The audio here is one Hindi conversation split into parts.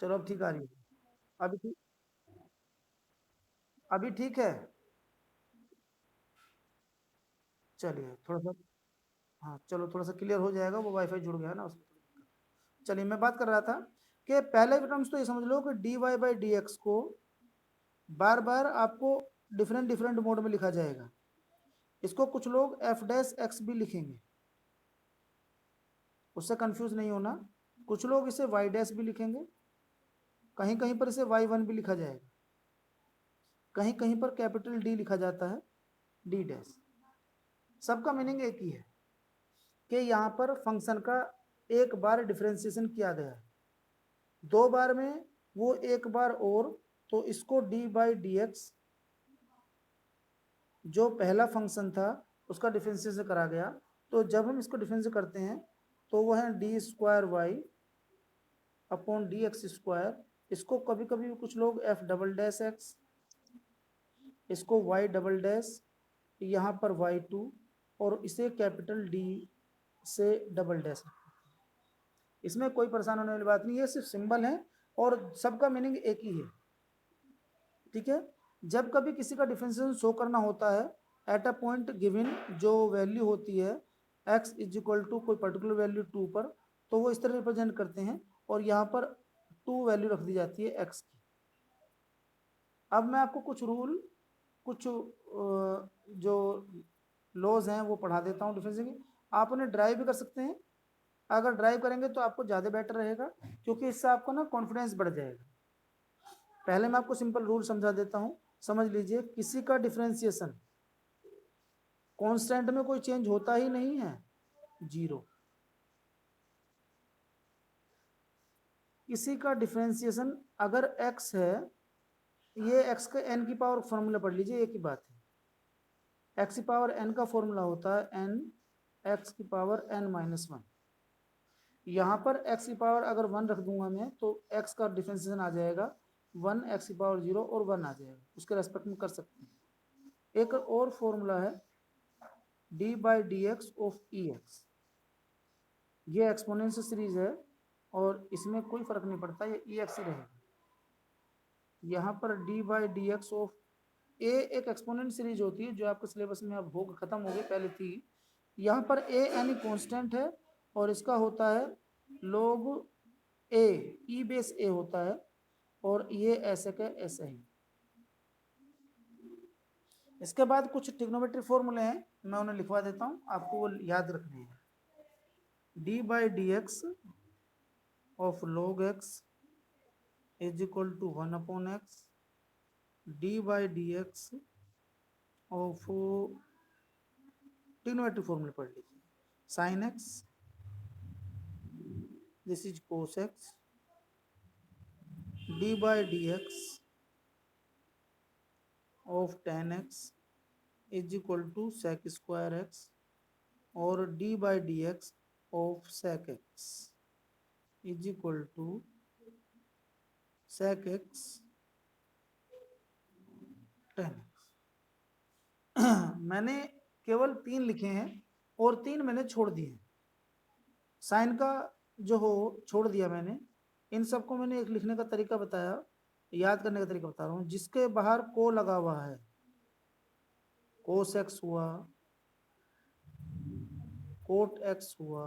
चलो अब ठीक आ रही है। अभी ठीक, अभी ठीक है। चलिए थोड़ा सा, हाँ चलो थोड़ा सा क्लियर हो जाएगा, वो वाईफाई जुड़ गया है ना उसमें थोड़ी दिक्कत। चलिए मैं बात कर रहा था कि पहले टर्म्स तो ये समझ लो कि d y by d x को बार बार आपको डिफरेंट डिफरेंट मोड में लिखा जाएगा। इसको कुछ लोग एफ डैश एक्स भी लिखेंगे, उससे कंफ्यूज नहीं होना। कुछ लोग इसे वाई डैश भी लिखेंगे, कहीं कहीं पर इसे वाई वन भी लिखा जाएगा, कहीं कहीं पर कैपिटल डी लिखा जाता है, डी डैश। सबका मीनिंग एक ही है कि यहाँ पर फंक्शन का एक बार डिफरेंशिएशन किया गया है, दो बार में वो एक बार और, तो इसको डी बाई डी एक्स जो पहला फंक्शन था उसका डिफरेंशिएशन करा गया। तो जब हम इसको डिफरेंशिएट करते हैं तो वो है d square y upon d x square. इसको कभी कभी कुछ लोग एफ डबल डैश एक्स, इसको वाई डबल डैश, यहाँ पर वाई टू, और इसे कैपिटल डी से डबल डैश। इसमें कोई परेशान होने वाली बात नहीं है, सिर्फ सिंबल है और सबका मीनिंग एक ही है। ठीक है। जब कभी किसी का डिफरेंशिएशन शो करना होता है एट अ पॉइंट गिवन, जो वैल्यू होती है x इज इक्वल टू कोई पर्टिकुलर वैल्यू 2 पर, तो वो इस तरह रिप्रेजेंट करते हैं और यहाँ पर 2 वैल्यू रख दी जाती है x की। अब मैं आपको कुछ रूल, कुछ जो लॉज हैं वो पढ़ा देता हूँ डिफरेंशिएशन की। आप उन्हें ड्राइव भी कर सकते हैं, अगर ड्राइव करेंगे तो आपको ज़्यादा बेटर रहेगा, क्योंकि इससे आपको ना कॉन्फिडेंस बढ़ जाएगा। पहले मैं आपको सिंपल रूल समझा देता हूँ, समझ लीजिए। किसी का डिफरेंशिएशन कांस्टेंट में कोई चेंज होता ही नहीं है, जीरो। किसी का डिफरेंशिएशन अगर x है, ये x का n की पावर फॉर्मूला पढ़ लीजिए, एक ही बात है। x की पावर n का फॉर्मूला होता है n x की पावर n माइनस वन। यहाँ पर x की पावर अगर वन रख दूंगा मैं तो x का डिफरेंशिएशन आ जाएगा वन, x की पावर जीरो और वन आ जाएगा, उसके रेस्पेक्ट में कर सकते हैं। एक और फॉर्मूला है D by d x of E x, ये एक्सपोनेंशियल सीरीज है और इसमें कोई फर्क नहीं पड़ता, ये ई एक्स ही रहेगा। यहाँ पर d by d x of a एक एक्सपोनेंट सीरीज होती है जो आपके सिलेबस में अब होगा, खत्म हो गई, पहले थी। यहाँ पर ए यानी कांस्टेंट है और इसका होता है log ए, ई बेस ए होता है, और ये ऐसे का ऐसे ही। इसके बाद कुछ ट्रिग्नोमेट्री फॉर्मूले हैं, मैं उन्हें लिखवा देता हूँ, आपको वो याद रखने हैं। D by d x of log x is equal to one upon x, d by d x of trigonometry फॉर्मूले पढ़ लीजिए। Sine x, this is cos x, d by d x of tan x is equal to sec square x, और d by d x of sec x is equal to sec x tan x. मैंने केवल तीन लिखे हैं और तीन मैंने छोड़ दिए। साइन का जो हो छोड़ दिया मैंने, इन सबको मैंने एक लिखने का तरीका बताया, याद करने का तरीका बता रहा हूँ। जिसके बाहर को लगा हुआ है, कोस एक्स हुआ, कोट एक्स हुआ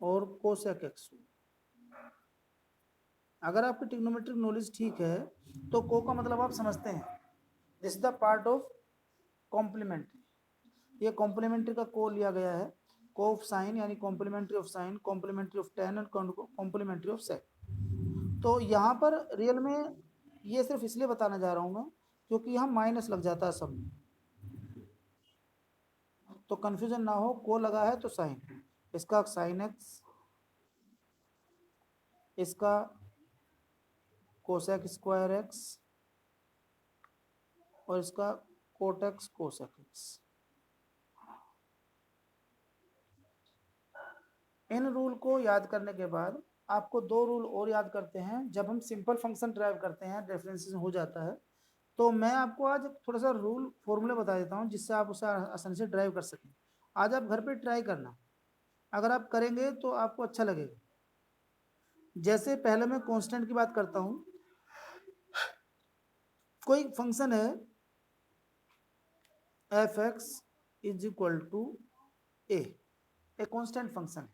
और कोसेक एक्स हुआ। अगर आपकी ट्रिग्नोमेट्रिक नॉलेज ठीक है तो को का मतलब आप समझते हैं, this is the part of complementary. ये कॉम्प्लीमेंट्री का को लिया गया है, को ऑफ साइन यानी complementary of sine, complementary of tan and complementary of sec. तो यहाँ पर रियल में ये सिर्फ इसलिए बताना जा रहा हूँ मैं क्योंकि यहाँ माइनस लग जाता है सब में, तो कंफ्यूजन ना हो। को लगा है तो साइन, इसका साइन एक्स, इसका कोसेक स्क्वायर एक्स और इसका कोट एक्स कोसेक एक्स। इन रूल को याद करने के बाद आपको दो रूल और याद करते हैं। जब हम सिंपल फंक्शन ड्राइव करते हैं, डिफरेंशिएशन हो जाता है, तो मैं आपको आज थोड़ा सा रूल फॉर्मूले बता देता हूँ जिससे आप उसे आसानी से ड्राइव कर सकें। आज आप घर पे ट्राई करना, अगर आप करेंगे तो आपको अच्छा लगेगा। जैसे पहले मैं कांस्टेंट की बात करता हूं, कोई फंक्शन है f x is equal to a constant function है,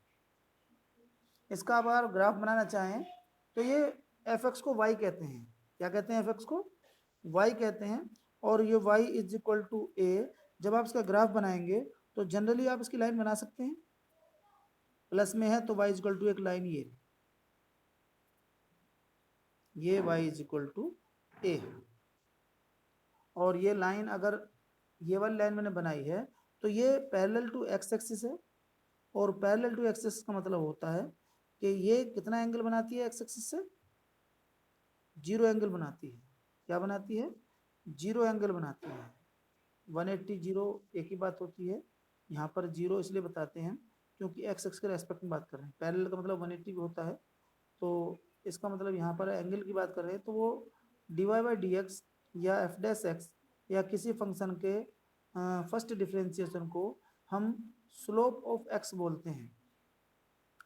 इसका अब अगर ग्राफ बनाना चाहें तो ये एफ एक्स को वाई कहते हैं। क्या कहते हैं? एफ एक्स को वाई कहते हैं। और ये वाई इज इक्वल टू ए, जब आप इसका ग्राफ बनाएंगे तो जनरली आप इसकी लाइन बना सकते हैं। प्लस में है तो वाई इज इक्वल टू एक लाइन ये वाई इज इक्वल टू ए, और ये लाइन अगर ये वाली लाइन मैंने बनाई है तो ये पैरेलल टू एक्स एक्सिस है, और पैरेलल टू एक्स एक्सिस का मतलब होता है कि ये कितना एंगल बनाती है एक्स एक्सिस से? 0 एंगल बनाती है। क्या बनाती है? 0 एंगल बनाती है। 180 0 एक ही बात होती है। यहाँ पर 0 इसलिए बताते हैं क्योंकि एक्स एक्स के रेस्पेक्ट में बात कर रहे हैं। पैरेलल का मतलब 180 भी होता है, तो इसका मतलब यहाँ पर एंगल की बात कर रहे हैं तो वो dy बाई डी एक्स या एफ डैश एक्स या किसी फंक्शन के फर्स्ट डिफरेंशिएशन को हम स्लोप ऑफ एक्स बोलते हैं,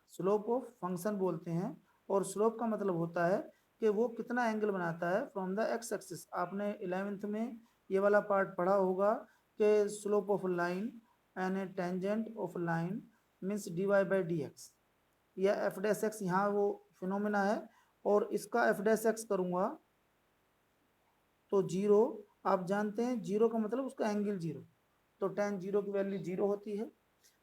स्लोप ऑफ फंक्शन बोलते हैं। और स्लोप का मतलब होता है कि वो कितना एंगल बनाता है फ्रॉम द एक्स एक्सिस। आपने 11th में ये वाला पार्ट पढ़ा होगा कि slope of line and a tangent of line means d y by d x या एफ डैश एक्स, यहाँ वो फिनोमिना है। और इसका एफ डैश एक्स करूँगा तो 0, आप जानते हैं 0 का मतलब उसका एंगल 0, तो tan 0 की वैल्यू 0 होती है।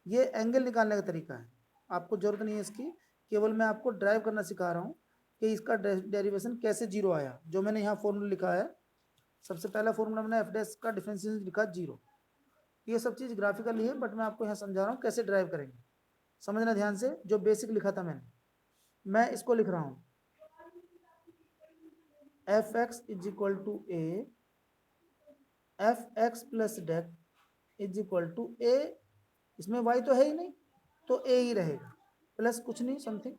ये एंगल निकालने का तरीका है, आपको जरूरत नहीं है इसकी, केवल मैं आपको ड्राइव करना सिखा रहा हूँ कि इसका डेरिवेशन कैसे 0 आया। जो मैंने यहाँ फॉर्मूला लिखा है, सबसे पहला फॉर्मूला मैंने एफ डैश का डिफरेंशिएशन लिखा 0। ये सब चीज़ ग्राफिकली है, बट मैं आपको यहाँ समझा रहा हूँ कैसे ड्राइव करेंगे। समझना ध्यान से, जो बेसिक लिखा था मैं इसको लिख रहा हूँ f x is equal to a, f x plus del is equal to a, इसमें y तो है ही नहीं तो a ही रहेगा, प्लस कुछ नहीं समथिंग,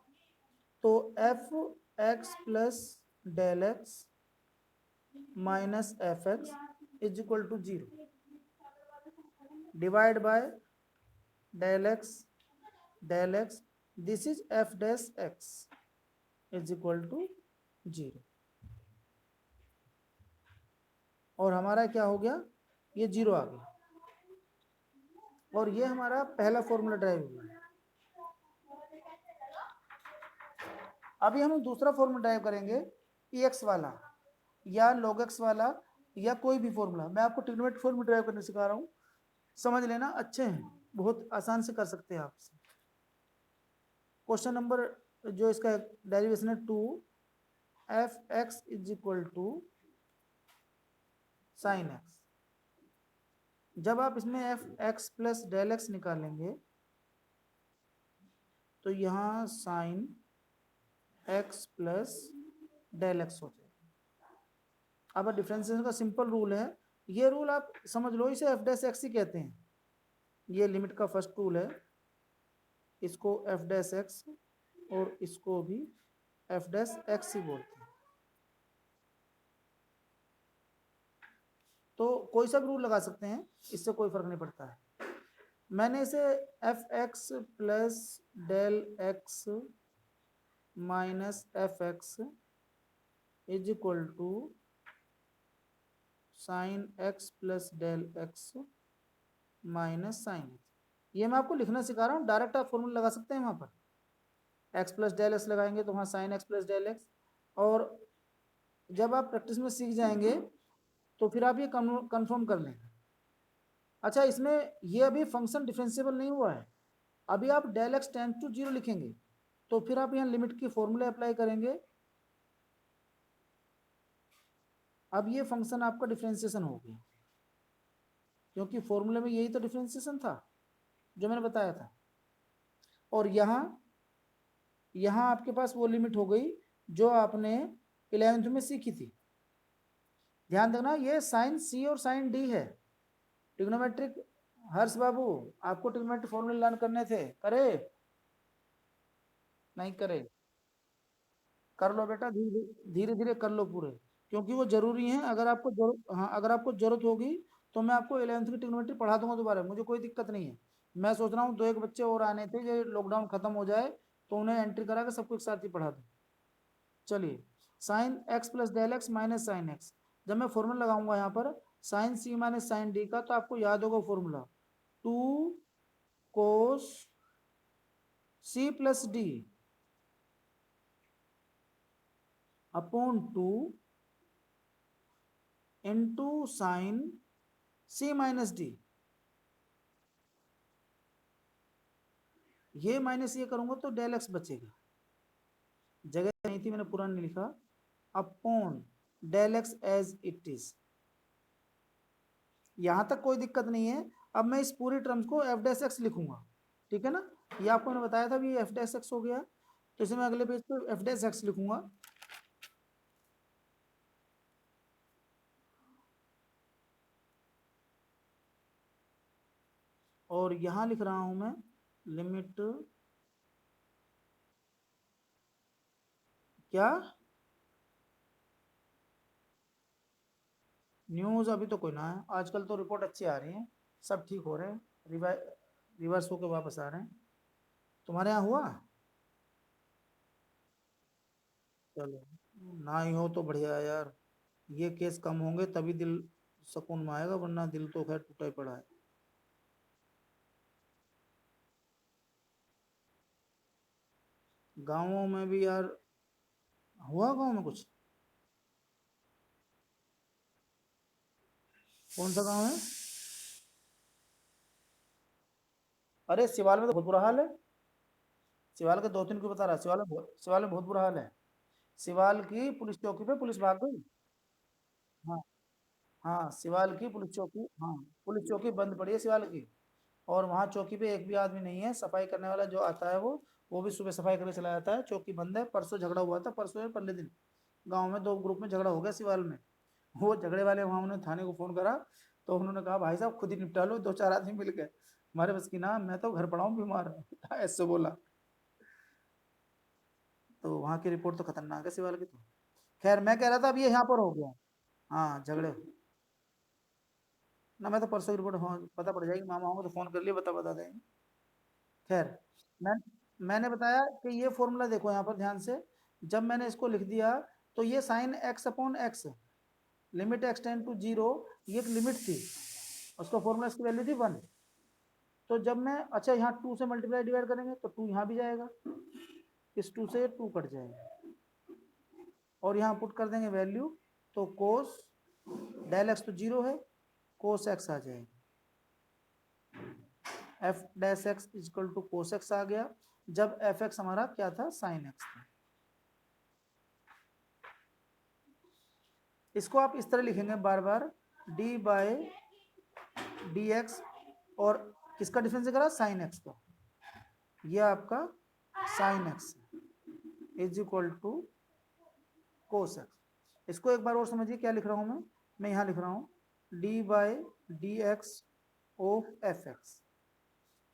तो f x plus del x minus f x is equal to 0 divide by del x, this is f dash x is equal to 0। और हमारा क्या हो गया? ये 0 आ गया, और ये हमारा पहला फॉर्मूला ड्राइव हुआ है। अभी हम दूसरा फॉर्मूला ड्राइव करेंगे ई एक्स वाला या लॉग एक्स वाला या कोई भी फॉर्मूला। मैं आपको ट्रिग्नोमेट्रिक फॉर्मूला ड्राइव करने सिखा रहा हूँ, समझ लेना, अच्छे हैं, बहुत आसान से कर सकते हैं आप। क्वेश्चन नंबर जो इसका डेरिवेशन है 2, f x is equal to sine x. जब आप इसमें f x plus del x निकालेंगे तो यहाँ sine x plus del x हो जाएगा। अब डिफरेंशिएशन का सिंपल रूल है, ये रूल आप समझ लो, इसे एफ डैश एक्स ही कहते हैं। ये लिमिट का फर्स्ट रूल है, इसको एफ डैश एक्स और इसको भी एफ डैश एक्स ही बोलते हैं। तो कोई सा भी रूल लगा सकते हैं, इससे कोई फर्क नहीं पड़ता है। मैंने इसे f x plus del x minus f x is equal to sine x plus del x minus sine x, ये मैं आपको लिखना सिखा रहा हूँ। डायरेक्ट आप फॉर्मूला लगा सकते हैं, वहाँ पर एक्स प्लस डेल एक्स लगाएंगे तो वहाँ sine x plus del x. और जब आप प्रैक्टिस में सीख जाएंगे तो फिर आप ये कंफर्म कर लेंगे। अच्छा, इसमें ये अभी फंक्शन डिफरेंशिएबल नहीं हुआ है, अभी आप डेल एक्स टेंड टू 0 लिखेंगे तो फिर आप यहाँ लिमिट की फॉर्मूले अप्लाई करेंगे। अब ये फंक्शन आपका डिफरेंशिएशन हो गया, क्योंकि फॉर्मूले में यही तो डिफरेंशिएशन था जो मैंने बताया था। और यहाँ आपके पास वो लिमिट हो गई जो आपने 11th में सीखी थी। ध्यान देना, ये साइन सी और साइन डी है। ट्रिग्नोमेट्रिक, हर्ष बाबू आपको ट्रिग्नोमेट्रिक फॉर्मूले लर्न करने थे, करे नहीं करे? कर लो बेटा, धीरे धीरे कर लो पूरे, क्योंकि वो जरूरी है। अगर आपको जरूरत, हाँ अगर आपको जरूरत होगी तो मैं आपको 11th की ट्रिग्नोमेट्री पढ़ा दूंगा दोबारा, मुझे कोई दिक्कत नहीं है। मैं सोच रहा हूँ 2 एक बच्चे और आने थे, जो लॉकडाउन खत्म हो जाए तो उन्हें एंट्री करा के सबको एक साथ ही पढ़ा दूँ। चलिए sine x plus del x minus sine x, जब मैं फॉर्मूला लगाऊंगा यहाँ पर sine c minus sine d का, तो आपको याद होगा formula 2 cos c plus d upon 2 into sine c minus d. ये माइनस ये करूंगा तो डेल एक्स बचेगा, जगह नहीं थी मैंने पूरा नहीं लिखा, upon del x as it is. यहां तक कोई दिक्कत नहीं है। अब मैं इस पूरी टर्म्स को एफ डैश एक्स लिखूंगा, ठीक है ना। ये आपको मैंने बताया था भी एफ डैश एक्स हो गया, तो इसे मैं अगले पेज पे एफ डैश एक्स लिखूंगा। और यहां लिख रहा हूं मैं लिमिट क्या, न्यूज अभी तो कोई ना है, आजकल तो रिपोर्ट अच्छी आ रही है, सब ठीक हो रहे हैं, रिवर्स होकर वापस आ रहे हैं। तुम्हारे यहाँ हुआ? चलो, ना ही हो तो बढ़िया है यार, ये केस कम होंगे तभी दिल सुकून में आएगा, वरना दिल तो खैर टूटा ही पड़ा है। गांवों में भी यार हुआ, गांव में कुछ? कौन सा गांव है? अरे सिवाल में तो बहुत बुरा हाल है। सिवाल के दो तीन को बता रहा, सिवाल में बहुत बुरा हाल है। सिवाल की पुलिस चौकी पे पुलिस भाग गई। हाँ, हाँ सिवाल की पुलिस चौकी, हाँ पुलिस चौकी बंद पड़ी है सिवाल की। और वहाँ चौकी पे एक भी आदमी नहीं है, सफाई करने वाला जो आता है वो भी सुबह सफाई करके चला जाता है, चौकी बंद है। परसों झगड़ा हुआ था, परसों या पहले दिन गांव में दो ग्रुप में झगड़ा हो गया सिवाल में। वो झगड़े वाले वहां उन्होंने थाने को फोन करा, तो उन्होंने कहा भाई साहब खुद ही निपटा लो, दो चार आदमी मिल गए, हमारे बस की ना, मैं तो घर पड़ा हूँ बीमार ऐसे बोला। तो वहां की रिपोर्ट तो खतरनाक है सिवाल की तो। खैर मैं कह रहा था अब ये यहाँ पर हो गया। हाँ झगड़े ना, मैं तो परसों की रिपोर्ट, हाँ पता पड़ जाएगी, मामा होंगे तो फोन कर लिए, बता देंगे। खैर मैं मैंने बताया कि ये फॉर्मूला देखो यहाँ पर ध्यान से, जब मैंने इसको लिख दिया तो ये sine x upon x, limit x tend to zero, ये एक लिमिट थी, उसका फॉर्मूला इसकी वैल्यू थी 1। तो जब मैं अच्छा यहाँ 2 से मल्टीप्लाई डिवाइड करेंगे तो 2 यहाँ भी जाएगा, इस 2 से 2 कट जाएगा, और यहाँ पुट कर देंगे वैल्यू, तो कोस डेल एक्स तो जीरो है, कोस एक्स आ जाएगा, f dash x equal to cos x आ गया, जब एफ एक्स हमारा क्या था, साइन एक्स था। इसको आप इस तरह लिखेंगे बार बार, डी बाय डी एक्स, और किसका डिफरेंस करा, साइन एक्स का, ये आपका sine x is equal to cos x. इसको एक बार और समझिए क्या लिख रहा हूं मैं यहाँ लिख रहा हूँ d by d x of f x,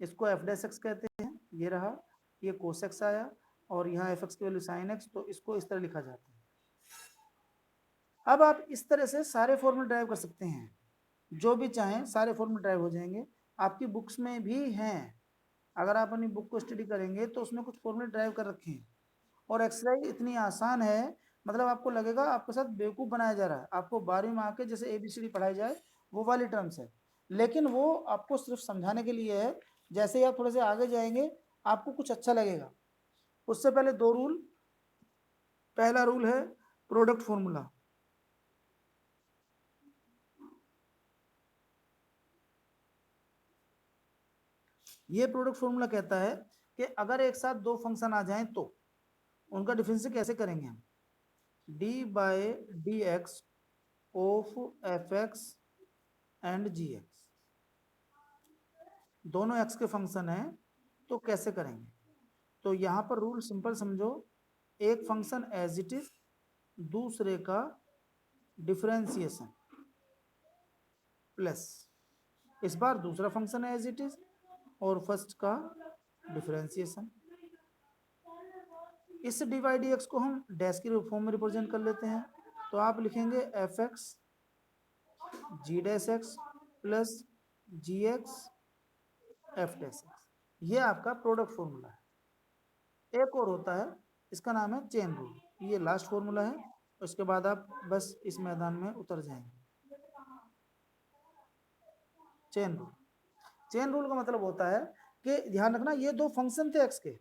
इसको एफ डैश एक्स कहते हैं, ये रहा, ये कोस एक्स आया, और यहाँ एफ एक्स की वैल्यू साइन एक्स, तो इसको इस तरह लिखा जाता है। अब आप इस तरह से सारे फॉर्मूले ड्राइव कर सकते हैं, जो भी चाहें सारे फॉर्मूले ड्राइव हो जाएंगे, आपकी बुक्स में भी हैं। अगर आप अपनी बुक को स्टडी करेंगे तो उसमें कुछ फॉर्मूले ड्राइव कर रखे हैं, और एक्सरसाइज इतनी आसान है, मतलब आपको लगेगा आपके साथ बेवकूफ़ बनाया जा रहा है, आपको 12वीं में आके जैसे ABCD पढ़ाई जाए वो वाली टर्म्स है, लेकिन वो आपको सिर्फ समझाने के लिए है। जैसे ही आप थोड़े से आगे जाएंगे आपको कुछ अच्छा लगेगा। उससे पहले दो रूल, पहला रूल है प्रोडक्ट फॉर्मूला, ये प्रोडक्ट फॉर्मूला कहता है कि अगर एक साथ दो फंक्शन आ जाएं तो उनका डिफरेंस कैसे करेंगे हम, d by d x of f x and g x, दोनों एक्स के फंक्शन हैं, तो कैसे करेंगे। तो यहाँ पर रूल सिंपल समझो, एक फंक्शन एज इट इज, दूसरे का डिफरेंशिएशन, प्लस इस बार दूसरा फंक्शन है एज इट इज, और फर्स्ट का डिफरेंशिएशन। इस डिवाइड एक्स को हम डैश के फॉर्म में रिप्रेजेंट कर लेते हैं, तो आप लिखेंगे एफ एक्स जी डैश एक्स प्लस जी एक्स एफ डैश एक्स, ये आपका प्रोडक्ट फॉर्मूला है। एक और होता है इसका नाम है चेन रूल। ये लास्ट फॉर्मूला है, उसके बाद आप बस इस मैदान में उतर जाएंगे। चेन रूल, चेन रूल का मतलब होता है कि ध्यान रखना ये दो फंक्शन थे एक्स के,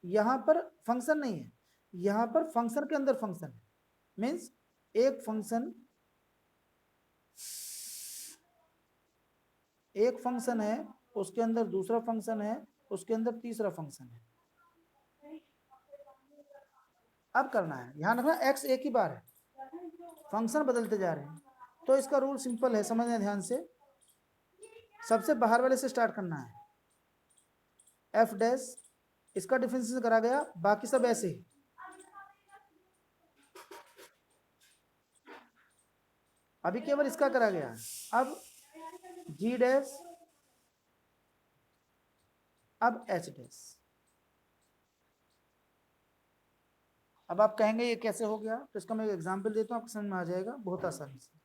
यहां पर फंक्शन नहीं है, यहां पर फंक्शन के अंदर फंक्शन है। मीन्स एक फंक्शन है, उसके अंदर दूसरा फंक्शन है, उसके अंदर तीसरा फंक्शन है। अब करना है, ध्यान रखना एक्स एक ही बार है, फंक्शन बदलते जा रहे हैं। तो इसका रूल सिंपल है, समझना ध्यान से। सबसे बाहर वाले से स्टार्ट करना है, एफ डैश, इसका डिफरेंशिएशन करा गया, बाकी सब ऐसे ही। अभी केवल इसका करा गया है। अब जी डैश, अब एच डैश। अब आप कहेंगे ये कैसे हो गया, तो इसका मैं एक एग्जांपल देता हूँ, आपको समझ में आ जाएगा बहुत आसानी से।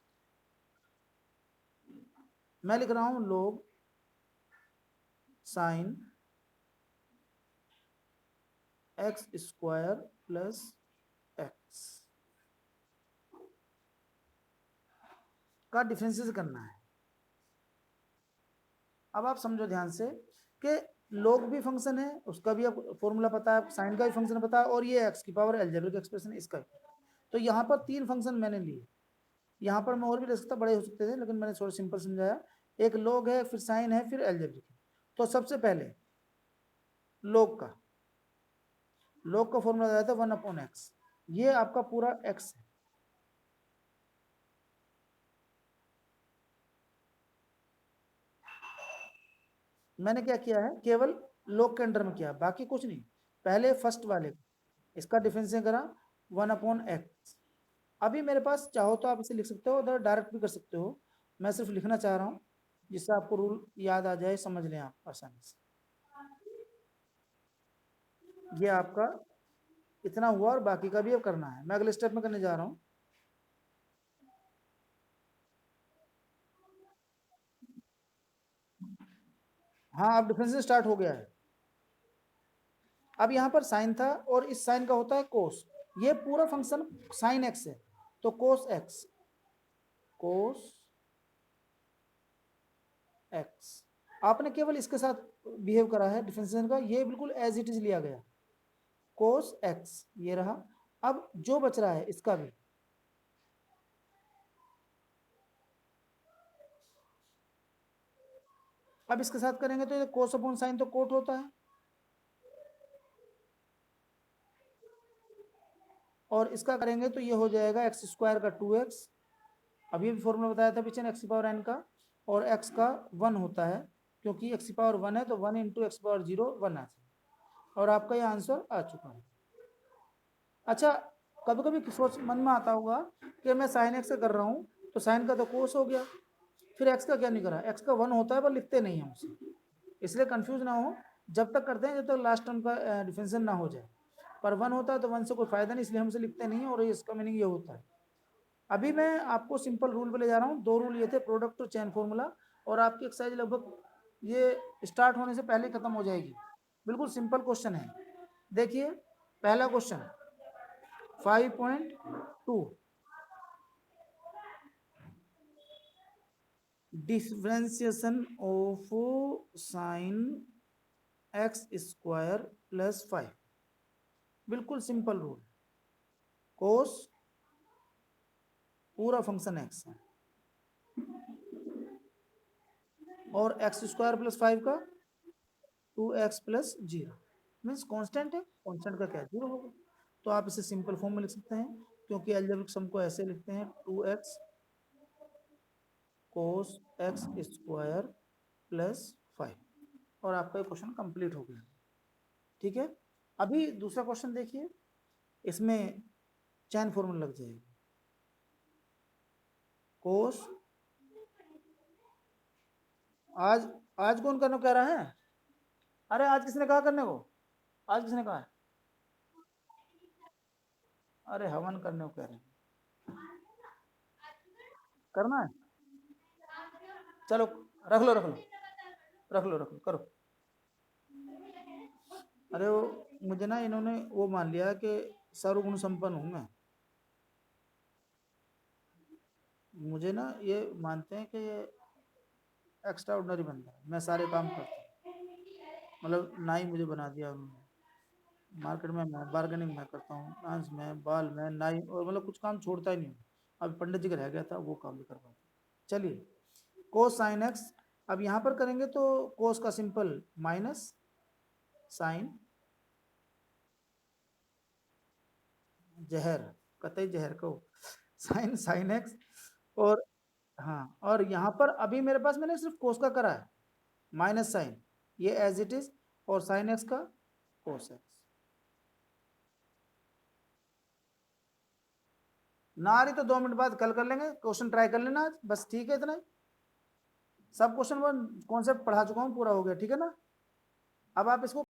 मैं लिख रहा हूं log sine x square plus x का डिफरेंशिएशन करना है। अब आप समझो ध्यान से कि log भी फंक्शन है, उसका भी आपको फॉर्मूला पता है, साइन का भी फंक्शन पता है, और ये एक्स की पावर अलजेब्रिक एक्सप्रेशन इसका भी। तो यहाँ पर तीन फंक्शन मैंने लिए, यहाँ पर मैं और भी ले सकता, बड़े हो सकते थे, लेकिन मैंने थोड़ा सिंपल समझाया। एक log है, फिर साइन है, फिर अलजेब्रिक है। तो सबसे पहले log का फॉर्मूला आया था 1/x, ये आपका पूरा x है। मैंने क्या किया है, केवल log के अंडर में किया, बाकी कुछ नहीं। पहले फर्स्ट वाले इसका डिफरेंशिएशन करा 1/x। अभी मेरे पास चाहो तो आप इसे लिख सकते हो, उधर डायरेक्ट भी कर सकते हो, मैं सिर्फ लिखना चाह रहा हूँ जिससे आपको रूल याद आ जाए, समझ लें आप आसानी से। ये आपका इतना हुआ, और बाकी का भी अब करना है, मैं अगले स्टेप में करने जा रहा हूँ। हाँ, अब डिफरेंशिएशन स्टार्ट हो गया है। अब यहाँ पर साइन था, और इस साइन का होता है कोस, ये पूरा फंक्शन साइन एक्स है, तो कोस एक्स, कोस एक्स। आपने केवल इसके साथ बिहेव करा है डिफरेंशिएशन का, ये बिल्कुल एज इट इज लिया गया, कोस एक्स ये रहा। अब जो बच रहा है इसका भी, अब इसके साथ करेंगे तो ये कोस अपॉन साइन तो कोट होता है, और इसका करेंगे तो ये हो जाएगा एक्स स्क्वायर का 2x। अभी भी फॉर्मूला बताया था पीछे एक्स की पावर n का, और x का 1 होता है, क्योंकि x की पावर 1 है तो 1 इंटू एक्स पावर 0 1 आ जाए, और आपका ये आंसर आ चुका है। अच्छा, कभी कभी सोच मन में आता होगा कि मैं साइन एक्स का कर रहा हूँ, तो साइन का तो कोस हो गया, फिर एक्स का क्या नहीं करा, एक्स का 1 होता है पर लिखते नहीं है उसे, इसलिए कंफ्यूज ना हो, जब तक करते हैं जब तक लास्ट टर्म का डिफरेंशिएशन ना हो जाए। पर 1 होता है तो 1 से कोई फायदा नहीं, इसलिए हम उसे लिखते नहीं है, और इसका मीनिंग ये होता है। अभी मैं आपको सिंपल रूल पे ले जा रहा हूँ, दो रूल ये थे, प्रोडक्ट और चेन फॉर्मूला, और आपकी एक्सरसाइज लगभग ये स्टार्ट होने से पहले खत्म हो जाएगी। बिल्कुल सिंपल क्वेश्चन है। देखिए पहला question 5.2, differentiation of sine x square plus 5। बिल्कुल सिंपल रूल, कोस पूरा फंक्शन एक्स है, और एक्स स्क्वायर प्लस 5 का 2x प्लस 0, मीन्स कांस्टेंट है, कांस्टेंट का क्या 0 होगा। तो आप इसे सिंपल फॉर्म में लिख सकते हैं, क्योंकि अलजेब्रिक सम को ऐसे लिखते हैं 2x cos x square plus 5, और आपका ये क्वेश्चन कंप्लीट हो गया। ठीक है, अभी दूसरा क्वेश्चन देखिए, इसमें चैन फॉर्मूला लग जाएगी, कोस, आज आज कौन करने को कह रहा है, अरे आज किसने कहा करने को, आज किसने कहा है, अरे हवन करने को कह रहे हैं, करना है, चलो रख लो रख लो रख लो रख लो, करो। अरे वो मुझे ना इन्होंने वो मान लिया कि सर्वगुण संपन्न हूँ मैं। मुझे ना ये मानते हैं कि ये एक्स्ट्रा ऑर्डिनरी बंदा है, मैं सारे काम करता हूँ। मतलब ना ही मुझे बना दिया उन्होंने। मार्केट में मैं बार्गेनिंग मैं करता हूँ, डांस में, बाल में, नाई, और मतलब कुछ काम छोड़ता ही नहीं हूँ। अब पंडित जी का रह गया था, वो काम भी करवाता हूँ। चलिए, कोस साइन एक्स। अब यहाँ पर करेंगे तो कोस का सिंपल माइनस साइन, जहर, कतई जहर को, साइन साइन एक्स। और हाँ, और यहाँ पर अभी मेरे पास मैंने सिर्फ कोस का करा है, माइनस साइन, ये एज इट इज, और साइन एक्स का कोस एक्स। ना आ रही तो 2 मिनट बाद कल कर लेंगे, क्वेश्चन ट्राई कर लेना आज, बस ठीक है इतना ही। सब क्वेश्चन वन कॉन्सेप्ट पढ़ा चुका हूँ, पूरा हो गया, ठीक है ना। अब आप इसको